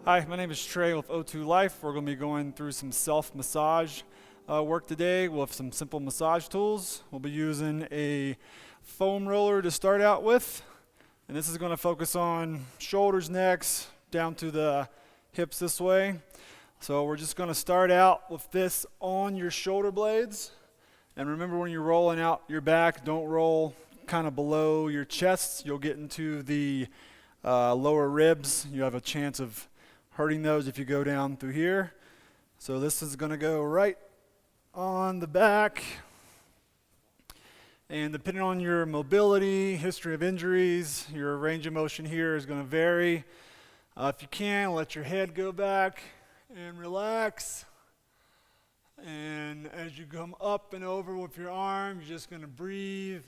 Hi, my name is Trey with O2 Life. We're going to be going through some self-massage work today with some simple massage tools. We'll be using a foam roller to start out with, and this is going to focus on shoulders, necks, down to the hips this way. So we're just going to start out with this on your shoulder blades. And remember, when you're rolling out your back, don't roll kind of below your chest. You'll get into the lower ribs. You have a chance of hurting those if you go down through here. So this is going to go right on the back. And depending on your mobility, history of injuries, your range of motion here is going to vary. If you can, let your head go back and relax. And as you come up and over with your arm, you're just going to breathe.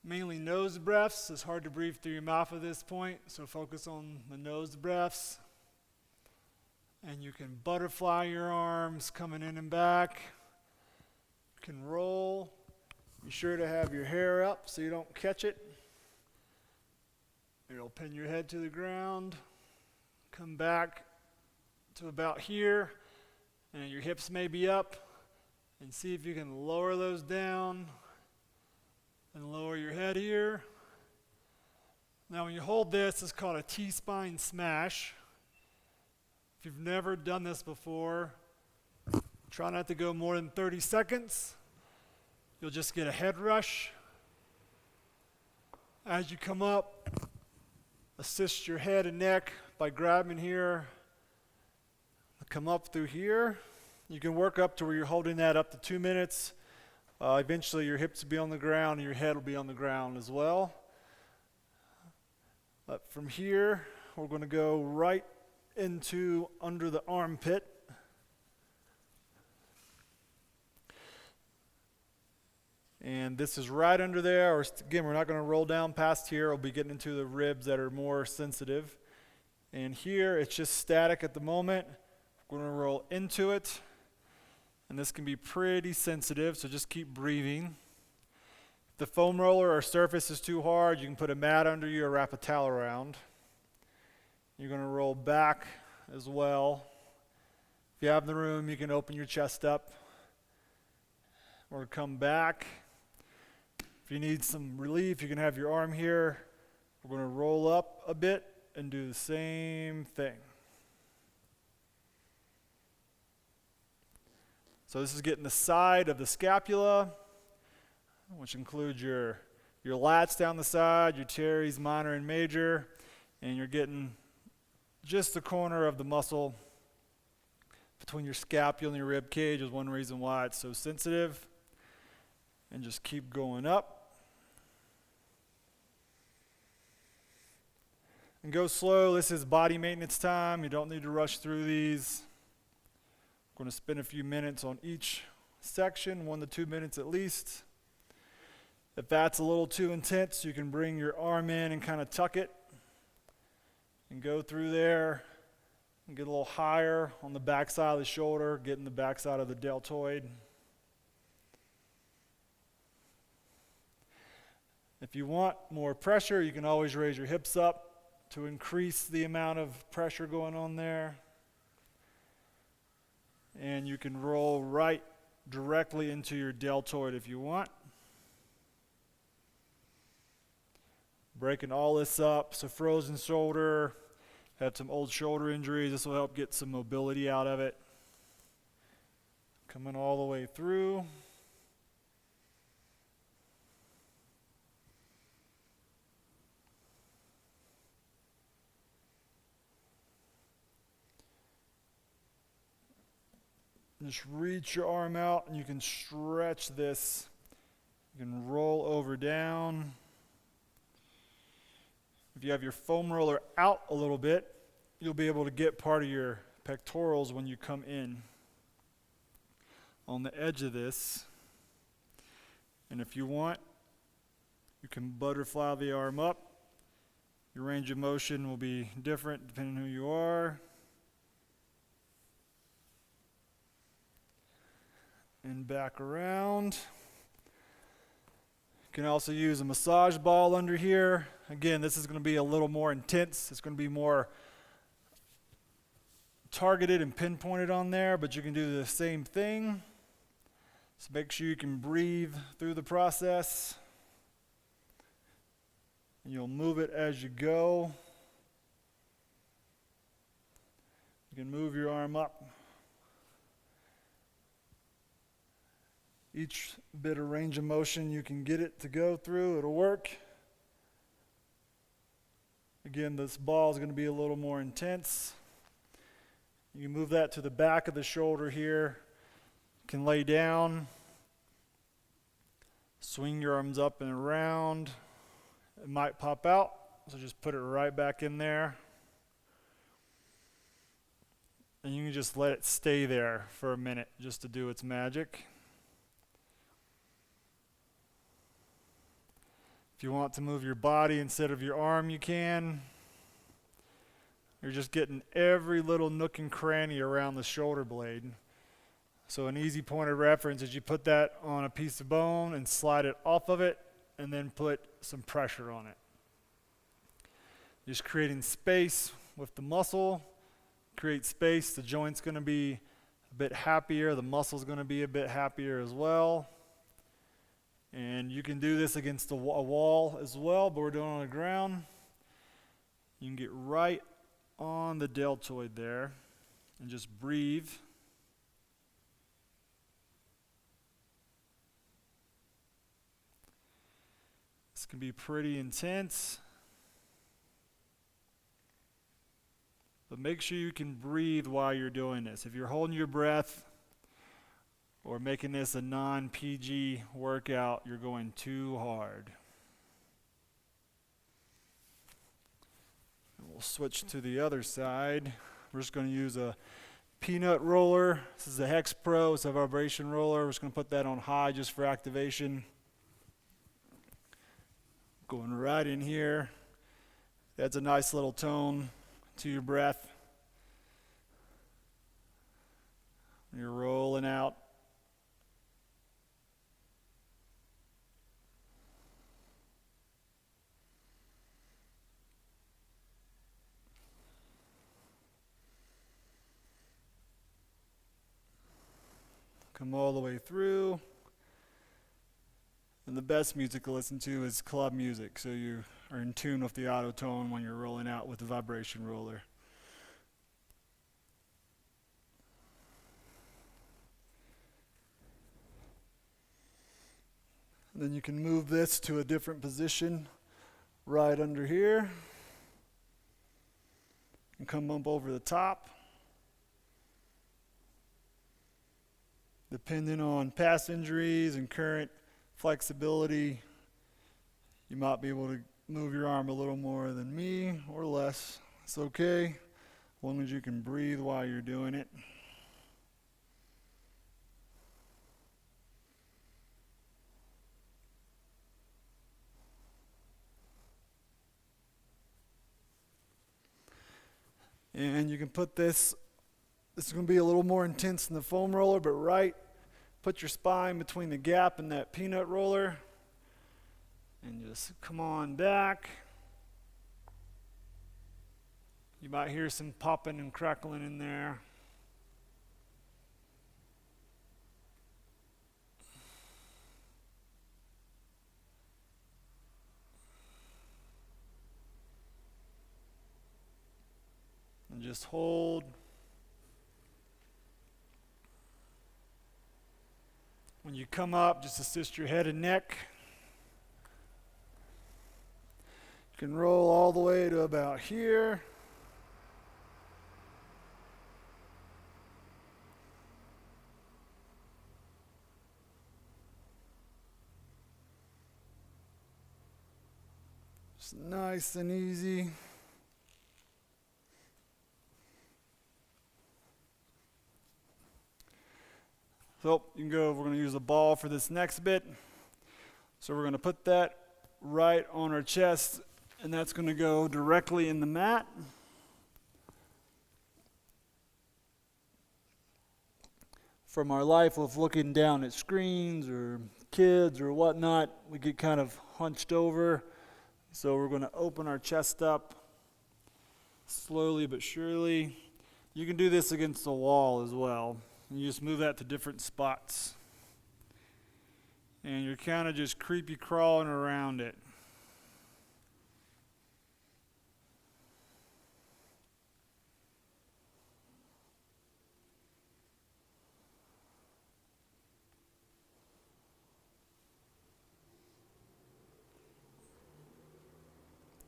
Mainly nose breaths. It's hard to breathe through your mouth at this point, so focus on the nose breaths. And you can butterfly your arms coming in and back. You can roll. Be sure to have your hair up so you don't catch it. It'll pin your head to the ground. Come back to about here, and your hips may be up. And see if you can lower those down. And lower your head here. Now when you hold this, it's called a T-spine smash. If you've never done this before, try not to go more than 30 seconds. You'll just get a head rush. As you come up, assist your head and neck by grabbing here. Come up through here. You can work up to where you're holding that up to 2 minutes. Eventually your hips will be on the ground and your head will be on the ground as well. But from here, we're going to go right into under the armpit. And this is right under there. Or again, we're not going to roll down past here. We'll be getting into the ribs that are more sensitive. And here, it's just static at the moment. We're going to roll into it. And this can be pretty sensitive, so just keep breathing. If the foam roller or surface is too hard, you can put a mat under you or wrap a towel around. You're going to roll back as well. If you have the room, you can open your chest up or come back. If you need some relief, you can have your arm here. We're going to roll up a bit and do the same thing. So this is getting the side of the scapula, which includes your lats down the side, your teres minor and major, and you're getting just the corner of the muscle between your scapula and your rib cage is one reason why it's so sensitive. And just keep going up. And go slow. This is body maintenance time. You don't need to rush through these. Going to spend a few minutes on each section, 1 to 2 minutes at least. If that's a little too intense, you can bring your arm in and kind of tuck it and go through there and get a little higher on the back side of the shoulder, getting the back side of the deltoid. If you want more pressure, you can always raise your hips up to increase the amount of pressure going on there. And you can roll right directly into your deltoid if you want. Breaking all this up. So frozen shoulder, had some old shoulder injuries. This will help get some mobility out of it. Coming all the way through. Just reach your arm out and you can stretch this. You can roll over down. If you have your foam roller out a little bit, you'll be able to get part of your pectorals when you come in on the edge of this. And if you want, you can butterfly the arm up. Your range of motion will be different depending on who you are. And back around. You can also use a massage ball under here. Again, this is going to be a little more intense. It's going to be more targeted and pinpointed on there, but you can do the same thing. So make sure you can breathe through the process. And you'll move it as you go. You can move your arm up. Each bit of range of motion you can get it to go through, it'll work. Again, this ball is going to be a little more intense. You can move that to the back of the shoulder here. You can lay down, swing your arms up and around. It might pop out, so just put it right back in there. And you can just let it stay there for a minute just to do its magic. If you want to move your body instead of your arm, you can. You're just getting every little nook and cranny around the shoulder blade. So an easy point of reference is you put that on a piece of bone and slide it off of it and then put some pressure on it. Just creating space with the muscle. Create space, the joint's going to be a bit happier, the muscle's going to be a bit happier as well. And you can do this against a wall as well, but we're doing it on the ground. You can get right on the deltoid there and just breathe. This can be pretty intense. But make sure you can breathe while you're doing this. If you're holding your breath or making this a non-PG workout, you're going too hard. And we'll switch to the other side. We're just going to use a peanut roller. This is a Hex Pro. It's a vibration roller. We're just going to put that on high just for activation. Going right in here. That's a nice little tone to your breath. You're rolling out. Come all the way through. And the best music to listen to is club music, so you are in tune with the auto tone when you're rolling out with the vibration roller. And then you can move this to a different position right under here and come up over the top. Depending on past injuries and current flexibility, you might be able to move your arm a little more than me or less. It's okay, as long as you can breathe while you're doing it. And you can put this is going to be a little more intense than the foam roller, but put your spine between the gap and that peanut roller. And just come on back. You might hear some popping and crackling in there. And just hold. When you come up, just assist your head and neck. You can roll all the way to about here. Just nice and easy. So you can go, we're going to use a ball for this next bit. So we're going to put that right on our chest, and that's going to go directly in the mat. From our life of looking down at screens or kids or whatnot, we get kind of hunched over. So we're going to open our chest up slowly but surely. You can do this against the wall as well. You just move that to different spots. And you're kind of just creepy crawling around it.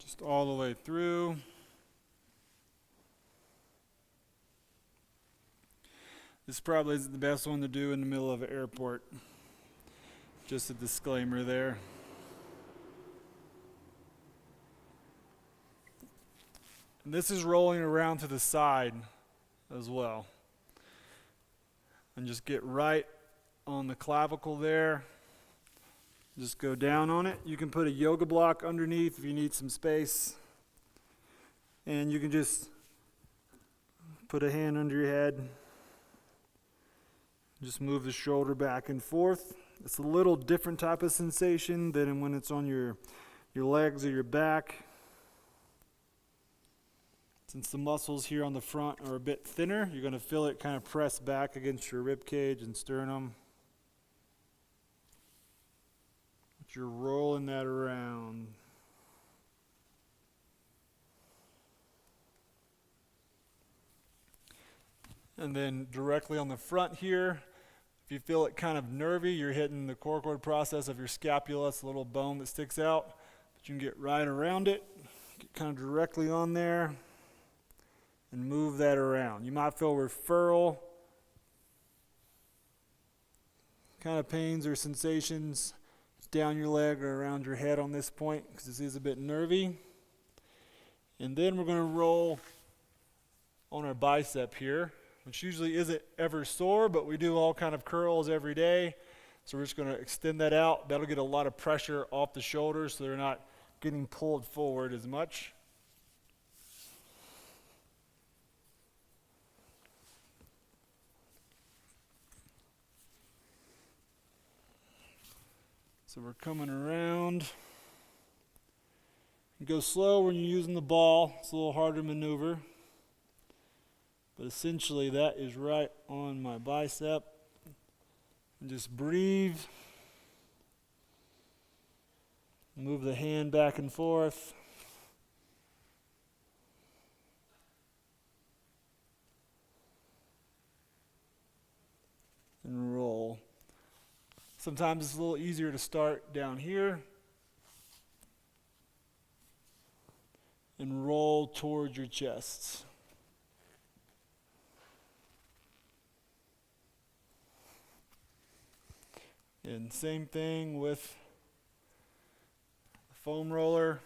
Just all the way through. This probably isn't the best one to do in the middle of an airport. Just a disclaimer there. And this is rolling around to the side as well. And just get right on the clavicle there. Just go down on it. You can put a yoga block underneath if you need some space. And you can just put a hand under your head. Just move the shoulder back and forth. It's a little different type of sensation than when it's on your legs or your back. Since the muscles here on the front are a bit thinner, you're going to feel it kind of press back against your rib cage and sternum. But you're rolling that around. And then directly on the front here, if you feel it kind of nervy, you're hitting the coracoid process of your scapula. It's a little bone that sticks out. But you can get right around it, get kind of directly on there, and move that around. You might feel referral, kind of pains or sensations down your leg or around your head on this point, because this is a bit nervy. And then we're going to roll on our bicep here, which usually isn't ever sore, but we do all kind of curls every day. So we're just going to extend that out. That'll get a lot of pressure off the shoulders so they're not getting pulled forward as much. So we're coming around. Go slow when you're using the ball. It's a little harder to maneuver. But essentially that is right on my bicep. And just breathe. Move the hand back and forth. And roll. Sometimes it's a little easier to start down here. And roll towards your chest. And same thing with the foam roller.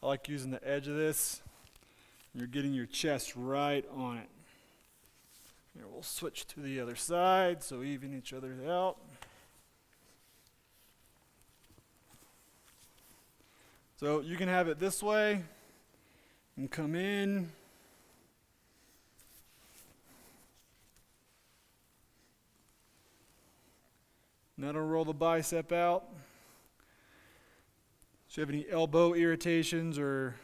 I like using the edge of this. You're getting your chest right on it. Here, we'll switch to the other side, so even each other out. So you can have it this way and come in. And that'll roll the bicep out. So if you have any elbow irritations or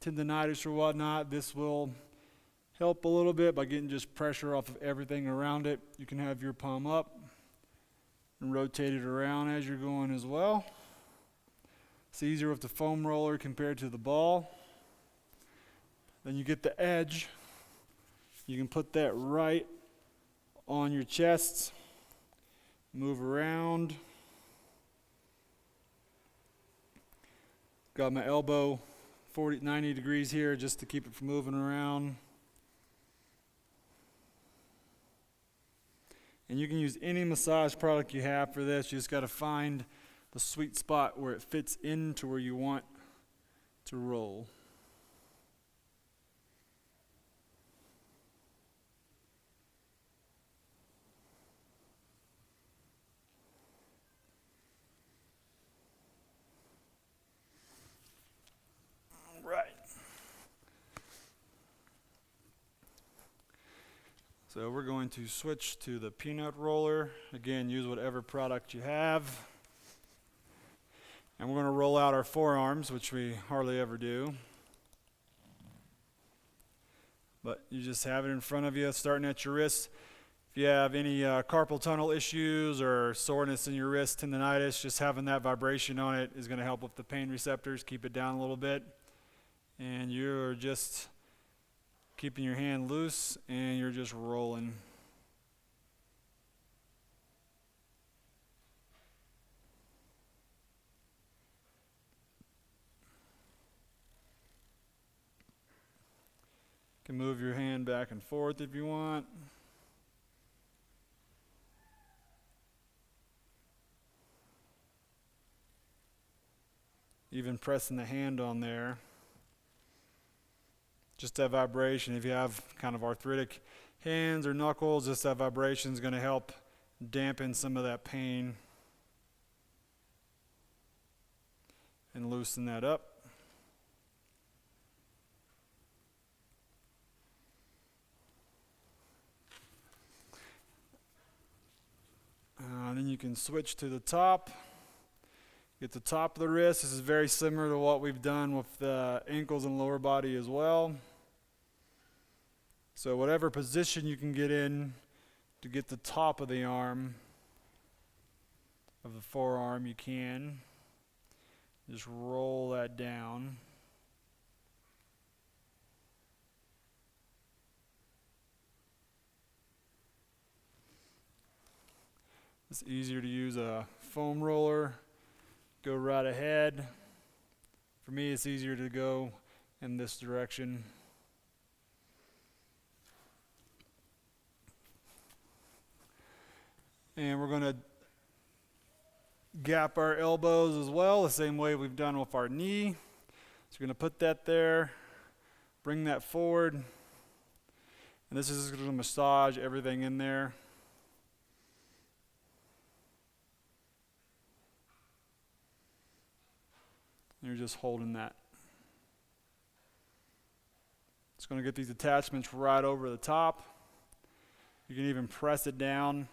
tendonitis or whatnot, this will help a little bit by getting just pressure off of everything around it. You can have your palm up and rotate it around as you're going as well. It's easier with the foam roller compared to the ball. Then you get the edge. You can put that right on your chest. Move around. Got my elbow 90 degrees here just to keep it from moving around. And you can use any massage product you have for this. You just got to find the sweet spot where it fits into where you want to roll. So we're going to switch to the peanut roller. Again, use whatever product you have. And we're going to roll out our forearms, which we hardly ever do. but you just have it in front of you, starting at your wrist. If you have any carpal tunnel issues or soreness in your wrist, tendonitis, just having that vibration on it is going to help with the pain receptors, keep it down a little bit. And you're just keeping your hand loose and you're just rolling. You can move your hand back and forth if you want. Even pressing the hand on there. Just that vibration. If you have kind of arthritic hands or knuckles, just that vibration is going to help dampen some of that pain and loosen that up. Then you can switch to the top. Get the top of the wrist. This is very similar to what we've done with the ankles and lower body as well. So whatever position you can get in to get the top of the arm, of the forearm, you can. Just roll that down. It's easier to use a foam roller. Go right ahead. For me, it's easier to go in this direction. And we're going to gap our elbows as well, the same way we've done with our knee. So you're going to put that there, bring that forward, and this is just going to massage everything in there. You're just holding that. It's going to get these attachments right over the top. You can even press it down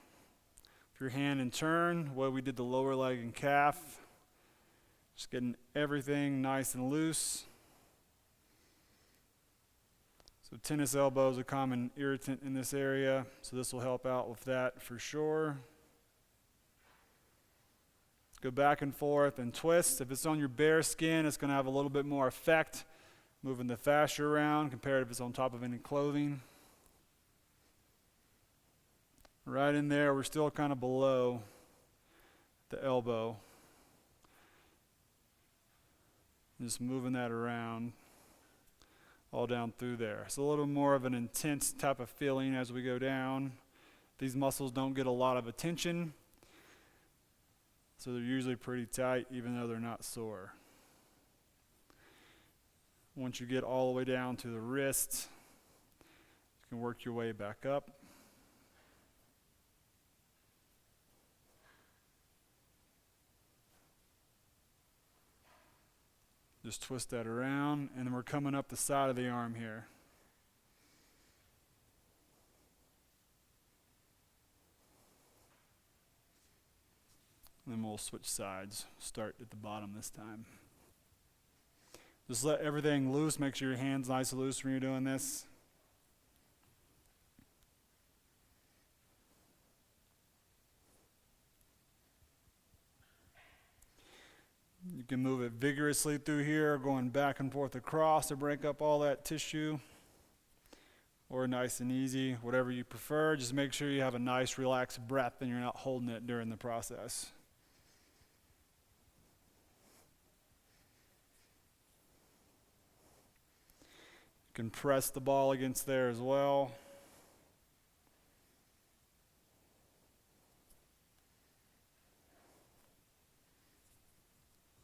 with your hand and turn, the way we did the lower leg and calf. Just getting everything nice and loose. So tennis elbow is a common irritant in this area, so this will help out with that for sure. Go back and forth and twist. If it's on your bare skin, it's going to have a little bit more effect, moving the fascia around compared if it's on top of any clothing. Right in there, we're still kind of below the elbow. Just moving that around all down through there. It's a little more of an intense type of feeling as we go down. These muscles don't get a lot of attention, so they're usually pretty tight even though they're not sore. Once you get all the way down to the wrist, you can work your way back up. Just twist that around, and then we're coming up the side of the arm here. And then we'll switch sides. Start at the bottom this time. Just let everything loose. Make sure your hand's nice and loose when you're doing this. You can move it vigorously through here, going back and forth across to break up all that tissue. Or nice and easy, whatever you prefer. Just make sure you have a nice relaxed breath and you're not holding it during the process. You can press the ball against there as well.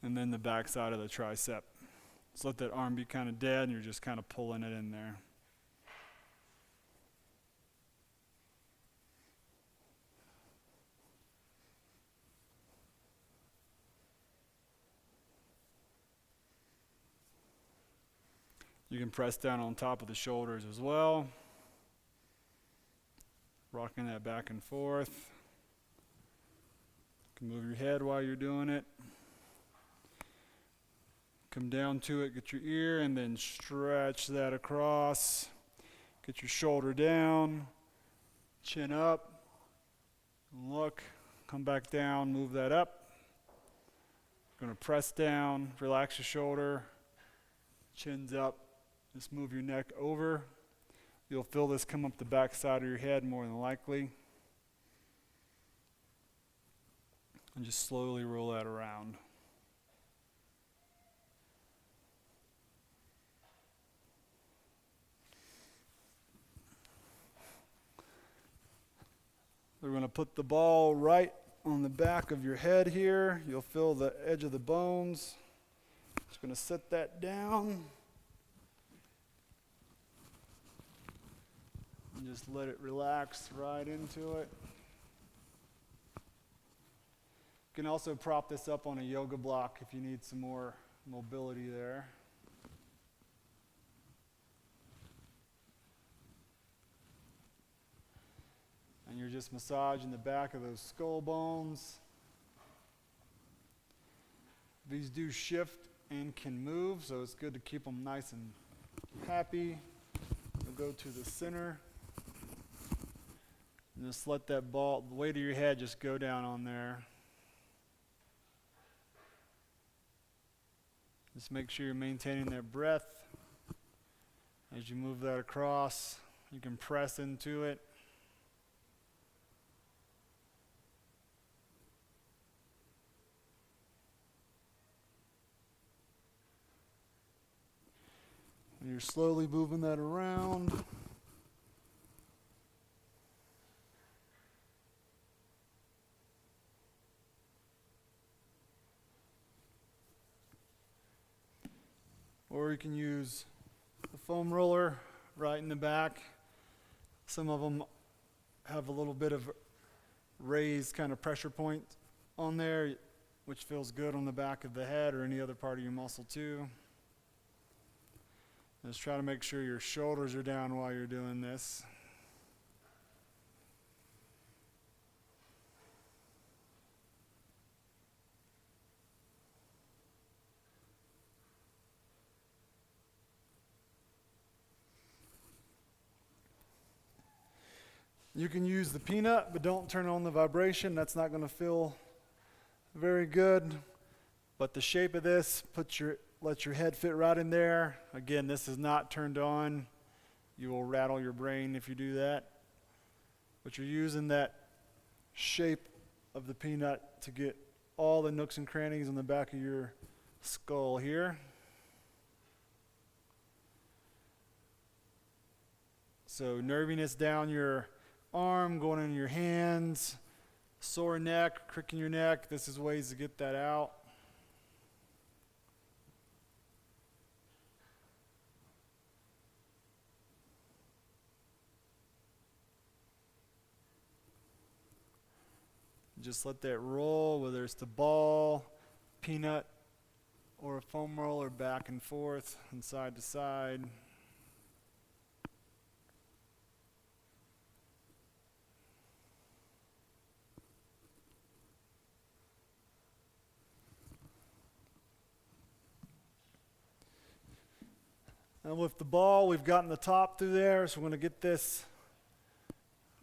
And then the back side of the tricep. Just let that arm be kind of dead and you're just kind of pulling it in there. You can press down on top of the shoulders as well. Rocking that back and forth. You can move your head while you're doing it. Come down to it, get your ear, and then stretch that across. You Get your shoulder down, chin up, look, come back down, move that up. Going to press down, relax your shoulder, chin's up, just move your neck over. You'll feel this come up the back side of your head more than likely. And just slowly roll that around. We're going to put the ball right on the back of your head here. You'll feel the edge of the bones. Just going to set that down. And just let it relax right into it. You can also prop this up on a yoga block if you need some more mobility there. And you're just massaging the back of those skull bones. These do shift and can move, so it's good to keep them nice and happy. We'll go to the center. And just let that ball, the weight of your head, just go down on there. Just make sure you're maintaining that breath. As you move that across, you can press into it. And you're slowly moving that around. Or you can use the foam roller right in the back. Some of them have a little bit of raised kind of pressure point on there, which feels good on the back of the head or any other part of your muscle too. Just try to make sure your shoulders are down while you're doing this. You can use the peanut, but don't turn on the vibration. That's not going to feel very good. But the shape of this, let your head fit right in there. Again, this is not turned on. You will rattle your brain if you do that. But you're using that shape of the peanut to get all the nooks and crannies on the back of your skull here. So nerviness down your arm, going in your hands, sore neck, cricking your neck. This is ways to get that out. Just let that roll, whether it's the ball, peanut, or a foam roller, back and forth and side to side. And with the ball, we've gotten the top through there, so we're going to get this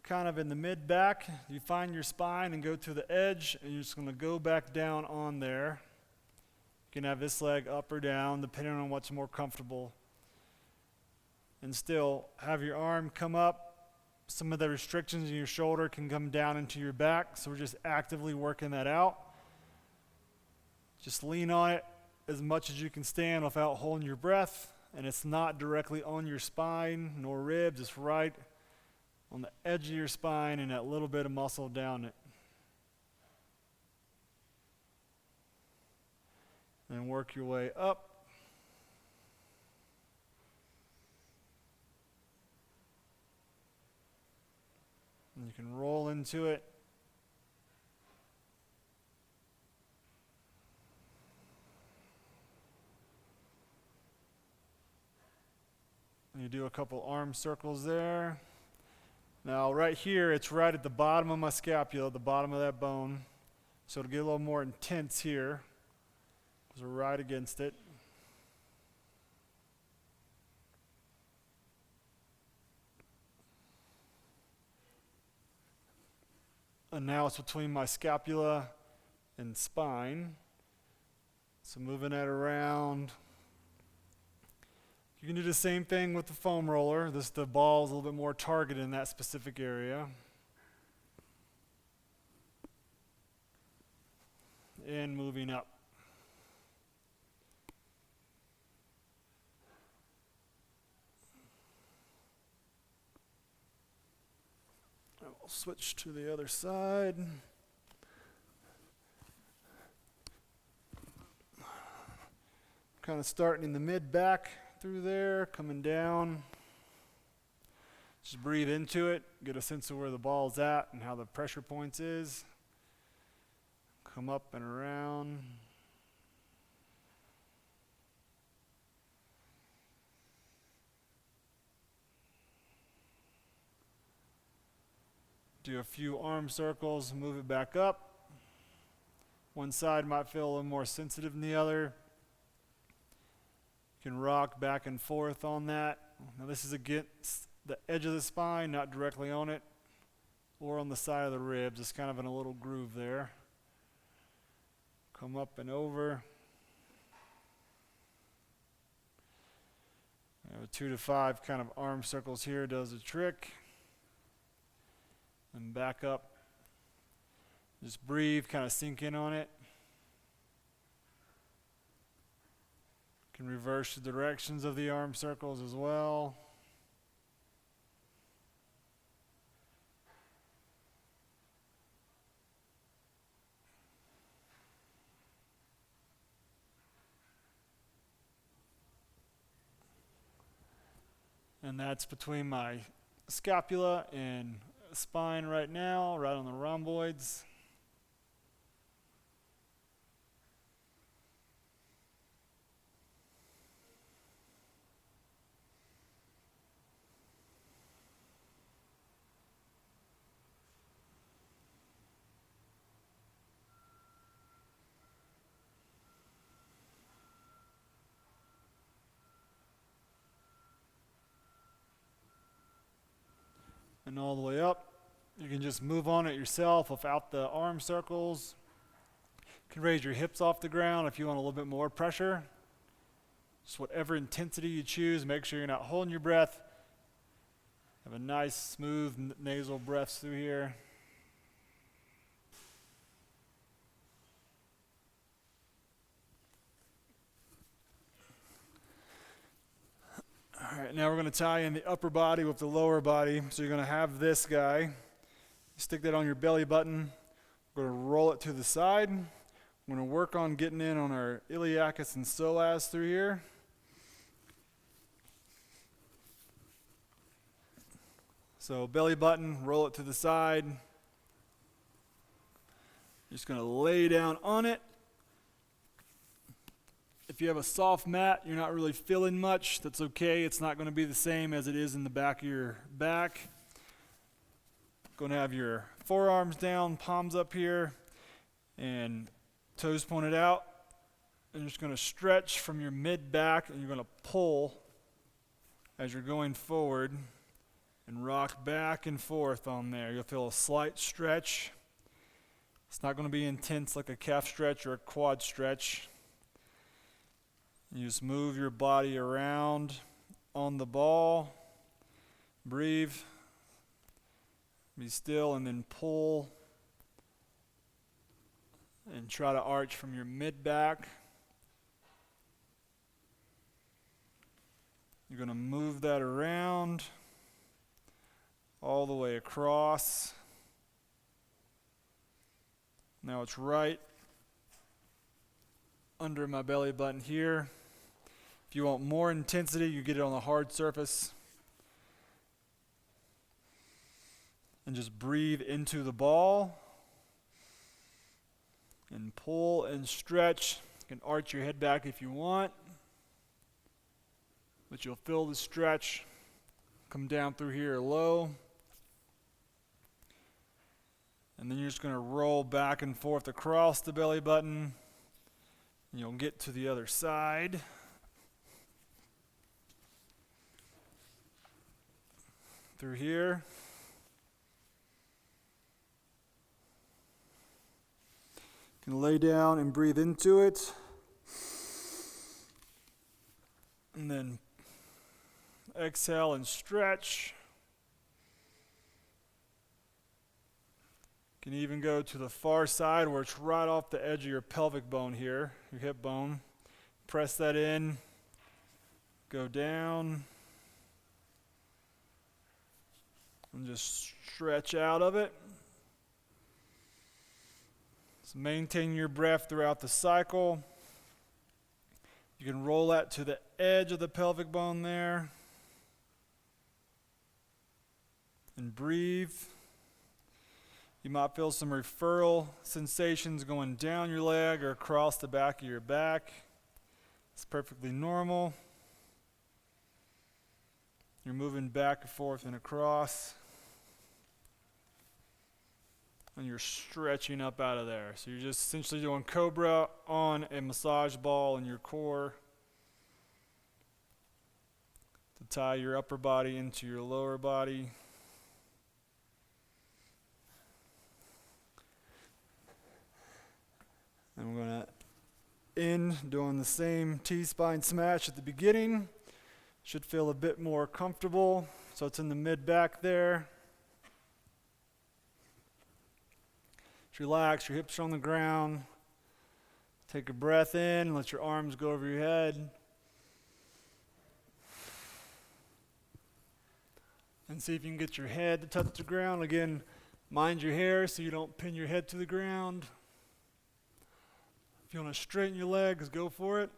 kind of in the mid-back. You find your spine and go to the edge, and you're just going to go back down on there. You can have this leg up or down, depending on what's more comfortable. And still, have your arm come up. Some of the restrictions in your shoulder can come down into your back, so we're just actively working that out. Just lean on it as much as you can stand without holding your breath. And it's not directly on your spine nor ribs. It's right on the edge of your spine and that little bit of muscle down it. And work your way up. And you can roll into it. And you do a couple arm circles there. Now right here, it's right at the bottom of my scapula, the bottom of that bone. So it'll get a little more intense here, because we're right against it. And now it's between my scapula and spine. So moving that around. You can do the same thing with the foam roller. The ball is a little bit more targeted in that specific area. And moving up. I'll switch to the other side. Kind of starting in the mid-back through there, coming down. Just breathe into it, get a sense of where the ball's at and how the pressure points is. Come up and around. Do a few arm circles, move it back up. One side might feel a little more sensitive than the other. You can rock back and forth on that. Now this is against the edge of the spine, not directly on it, or on the side of the ribs. It's kind of in a little groove there. Come up and over. 2 to 5 kind of arm circles here does the trick. And back up. Just breathe, kind of sink in on it. You can reverse the directions of the arm circles as well. And that's between my scapula and spine right now, right on the rhomboids. And all the way up. You can just move on it yourself without the arm circles. You can raise your hips off the ground if you want a little bit more pressure. Just whatever intensity you choose, make sure you're not holding your breath. Have a nice, smooth nasal breath through here. All right, now we're going to tie in the upper body with the lower body. So you're going to have this guy. Stick that on your belly button. We're going to roll it to the side. We're going to work on getting in on our iliacus and psoas through here. So belly button, roll it to the side. Just going to lay down on it. If you have a soft mat, you're not really feeling much, that's okay. It's not going to be the same as it is in the back of your back. Going to have your forearms down, palms up here, and toes pointed out. And you're just going to stretch from your mid-back, and you're going to pull as you're going forward and rock back and forth on there. You'll feel a slight stretch. It's not going to be intense like a calf stretch or a quad stretch. You just move your body around on the ball. Breathe. Be still and then pull. And try to arch from your mid-back. You're going to move that around all the way across. Now it's right under my belly button here. If you want more intensity, you get it on a hard surface. And just breathe into the ball. And pull and stretch. You can arch your head back if you want. But you'll feel the stretch. Come down through here low. And then you're just going to roll back and forth across the belly button. And you'll get to the other side. Through here. You can lay down and breathe into it. And then exhale and stretch. You can even go to the far side where it's right off the edge of your pelvic bone here, your hip bone. Press that in, go down, and just stretch out of it. So maintain your breath throughout the cycle. You can roll that to the edge of the pelvic bone there. And breathe. You might feel some referral sensations going down your leg or across the back of your back. It's perfectly normal. You're moving back and forth and across. And you're stretching up out of there. So you're just essentially doing cobra on a massage ball in your core to tie your upper body into your lower body. And we're going to end doing the same T-spine smash at the beginning. Should feel a bit more comfortable. So it's in the mid-back there. Just relax, your hips are on the ground. Take a breath in, let your arms go over your head. And see if you can get your head to touch the ground. Again, mind your hair so you don't pin your head to the ground. If you want to straighten your legs, go for it.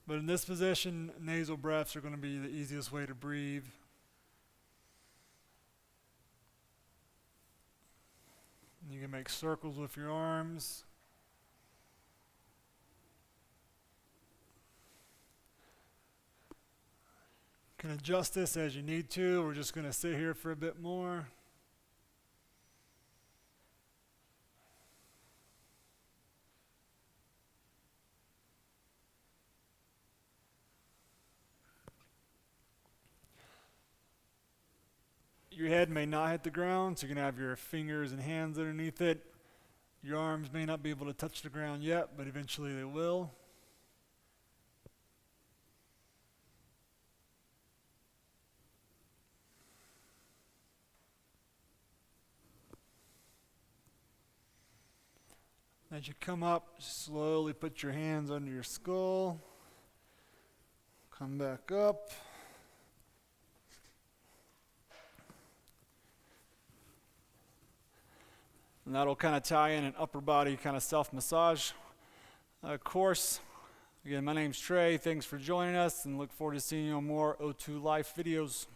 But in this position, nasal breaths are going to be the easiest way to breathe. You can make circles with your arms. You can adjust this as you need to. We're just going to sit here for a bit more. Your head may not hit the ground, so you're going to have your fingers and hands underneath it. Your arms may not be able to touch the ground yet, but eventually they will. As you come up, slowly put your hands under your skull. Come back up. And that'll kind of tie in an upper body kind of self-massage course. Again, my name's Trey. Thanks for joining us and look forward to seeing you on more O2 Life videos.